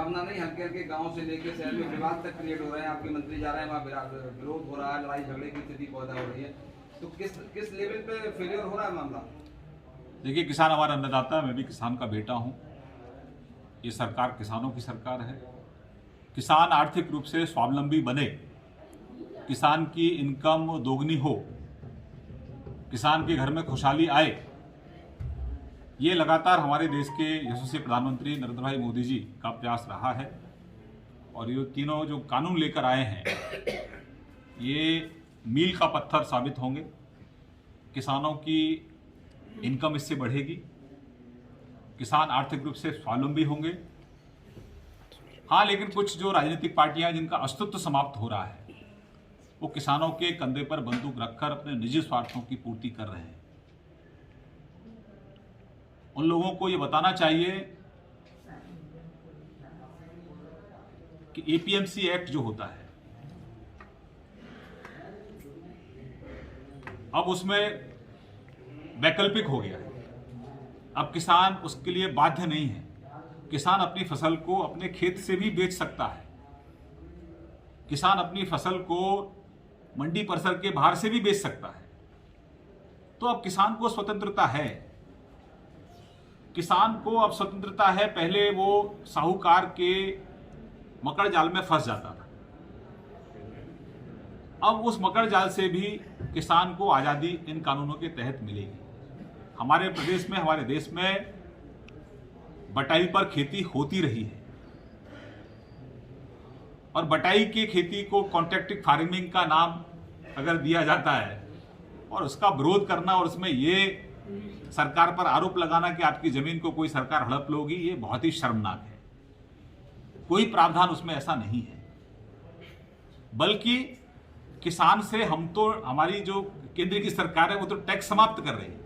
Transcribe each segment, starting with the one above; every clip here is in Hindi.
भावना नहीं, हल्के हल्के गांव से लेकर शहर में विवाद तक क्रिएट हो रहे हैं, आपके मंत्री जा रहे हैं वहाँ, विरोध हो रहा है, लड़ाई झगड़े की स्थिति पैदा हो रही है, तो किस लेवल पे फेलियर हो रहा है मामला? देखिए, किसान हमारा अन्नदाता है, मैं भी किसान का बेटा हूं। ये सरकार किसानों की सरकार है। किसान आर्थिक रूप से स्वावलंबी बने, किसान की इनकम दोगुनी हो, किसान के घर में खुशहाली आए, ये लगातार हमारे देश के यशस्वी प्रधानमंत्री नरेंद्र भाई मोदी जी का प्रयास रहा है। और ये तीनों जो कानून लेकर आए हैं, ये मील का पत्थर साबित होंगे। किसानों की इनकम इससे बढ़ेगी, किसान आर्थिक रूप से स्वावलंबी होंगे। हाँ, लेकिन कुछ जो राजनीतिक पार्टियां जिनका अस्तित्व समाप्त हो रहा है, वो किसानों के कंधे पर बंदूक रखकर अपने निजी स्वार्थों की पूर्ति कर रहे हैं। उन लोगों को ये बताना चाहिए कि एपीएमसी एक्ट जो होता है, अब उसमें वैकल्पिक हो गया है। अब किसान उसके लिए बाध्य नहीं है। किसान अपनी फसल को अपने खेत से भी बेच सकता है, किसान अपनी फसल को मंडी परिसर के बाहर से भी बेच सकता है। तो अब किसान को स्वतंत्रता है, किसान को अब स्वतंत्रता है। पहले वो साहूकार के मकड़ जाल में फंस जाता था, अब उस मकड़ जाल से भी किसान को आज़ादी इन कानूनों के तहत मिलेगी। हमारे प्रदेश में, हमारे देश में बटाई पर खेती होती रही है, और बटाई की खेती को कॉन्ट्रैक्टिव फार्मिंग का नाम अगर दिया जाता है और उसका विरोध करना और उसमें ये सरकार पर आरोप लगाना कि आपकी जमीन को कोई सरकार हड़प लोगी, ये बहुत ही शर्मनाक है। कोई प्रावधान उसमें ऐसा नहीं है, बल्कि किसान से हम तो, हमारी जो केंद्र की सरकार है वो तो टैक्स समाप्त कर रही है।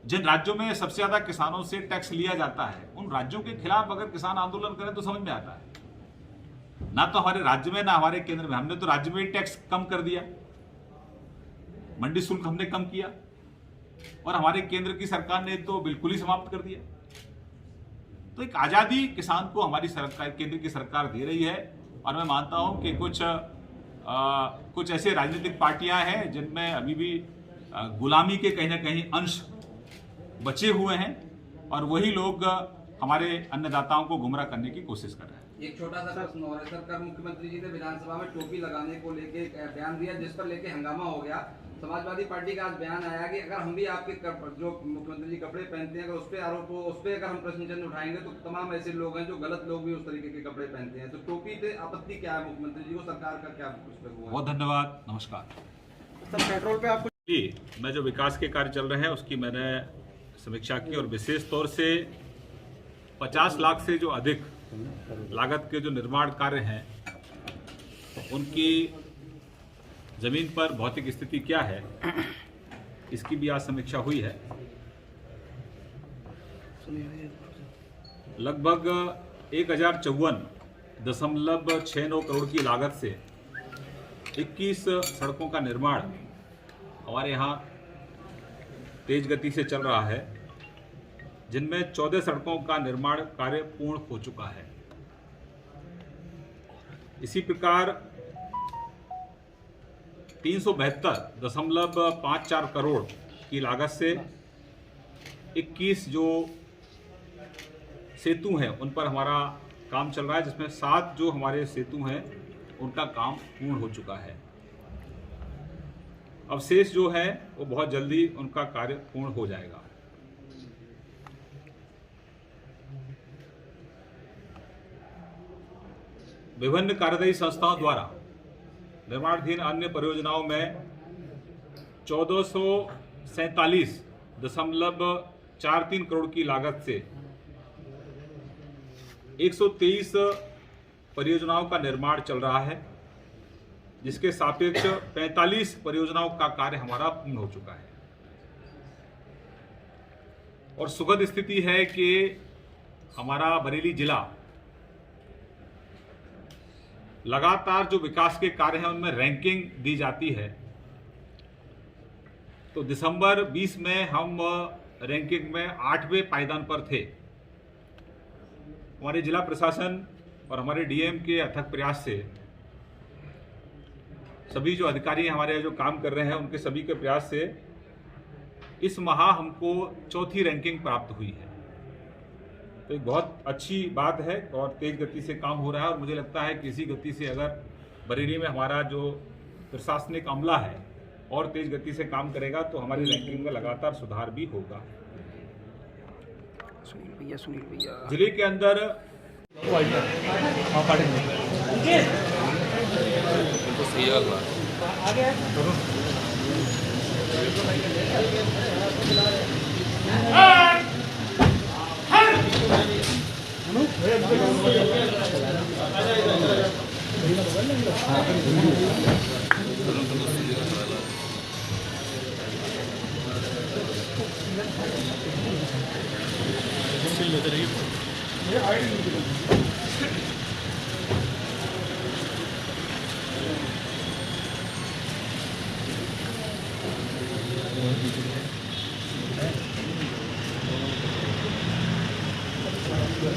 जिन राज्यों में सबसे ज्यादा किसानों से टैक्स लिया जाता है, उन राज्यों के खिलाफ अगर किसान आंदोलन करें तो समझ में आता है। ना तो हमारे राज्य में ना हमारे केंद्र में, हमने तो राज्य में टैक्स कम कर दिया, मंडी शुल्क हमने कम किया, और हमारे केंद्र की सरकार ने तो बिल्कुल ही समाप्त कर दिया। तो एक आजादी किसान को हमारी सरकार, केंद्र की सरकार दे रही है। और मैं मानता हूं कि कुछ ऐसे राजनीतिक पार्टियां हैं जिनमें अभी भी गुलामी के कहीं ना कहीं अंश बचे हुए हैं, और वही लोग हमारे अन्नदाताओं को गुमराह करने की कोशिश कर रहे हैं। एक छोटा सा प्रश्न हो रहा है सर, कल मुख्यमंत्री जी ने विधानसभा में टोपी लगाने को लेके एक बयान दिया, जिस पर लेके हंगामा हो गया। समाजवादी पार्टी का आज बयान आया कि अगर हम भी आपके जो मुख्यमंत्री जी कपड़े पहनते हैं, अगर उस पर आरोप हो, उस पर अगर हम प्रश्न चिन्ह उठाएंगे तो तमाम ऐसे लोग हैं जो गलत लोग भी उस तरीके के कपड़े पहनते हैं। तो टोपी पे आपत्ति क्या है मुख्यमंत्री जी को, सरकार का क्या उस पर हुआ? बहुत धन्यवाद, नमस्कार। सर, पेट्रोल पे आपको जी, मैं जो विकास के कार्य चल रहे हैं उसकी मैंने समीक्षा की, और विशेष तौर से 50 लाख से जो अधिक लागत के जो निर्माण कार्य हैं, उनकी जमीन पर भौतिक स्थिति क्या है, इसकी भी आज समीक्षा हुई है। लगभग 1054.69 करोड़ की लागत से 21 सड़कों का निर्माण हमारे यहाँ तेज गति से चल रहा है, जिनमें 14 सड़कों का निर्माण कार्य पूर्ण हो चुका है। इसी प्रकार 372.54 करोड़ की लागत से 21 जो सेतु हैं उन पर हमारा काम चल रहा है, जिसमें 7 जो हमारे सेतु हैं उनका काम पूर्ण हो चुका है। अब शेष जो है वो बहुत जल्दी उनका कार्य पूर्ण हो जाएगा। विभिन्न कार्यदायी संस्थाओं द्वारा निर्माणाधीन अन्य परियोजनाओं में 1447.43 करोड़ की लागत से 123 परियोजनाओं का निर्माण चल रहा है, जिसके सापेक्ष 45 परियोजनाओं का कार्य हमारा पूर्ण हो चुका है। और सुखद स्थिति है कि हमारा बरेली जिला लगातार जो विकास के कार्य हैं उनमें रैंकिंग दी जाती है। तो दिसंबर 20 में हम रैंकिंग में 8वें पायदान पर थे। हमारे जिला प्रशासन और हमारे डीएम के अथक प्रयास से सभी जो अधिकारी हमारे जो काम कर रहे हैं उनके सभी के प्रयास से इस माह हमको 4थी रैंकिंग प्राप्त हुई है। तो एक बहुत अच्छी बात है और तेज गति से काम हो रहा है और मुझे लगता है कि इसी गति से अगर बरेली में हमारा जो प्रशासनिक अमला है और तेज गति से काम करेगा तो हमारी रैंकिंग में लगातार सुधार भी होगा। सुनील भैया जिले के अंदर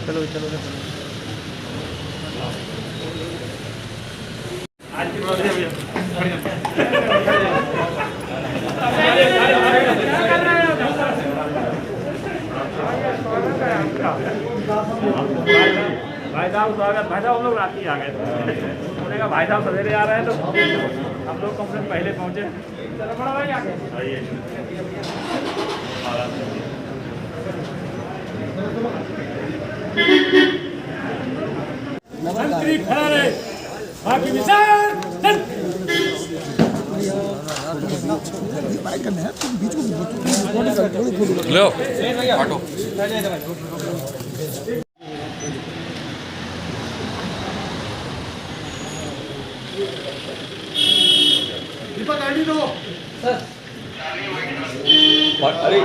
चलो चलो भाई साहब स्वागत। भाई साहब हम लोग रात ही आ गए थे। उन्होंने कहा भाई साहब सवेरे आ रहे हैं तो हम लोग कम से कम पहले पहुंचे। चलो बड़ा भाई आगे आइए। मंत्री खड़ा रहे बाकी विचार लो ऑटो दीपक आईडी दो सर। अरे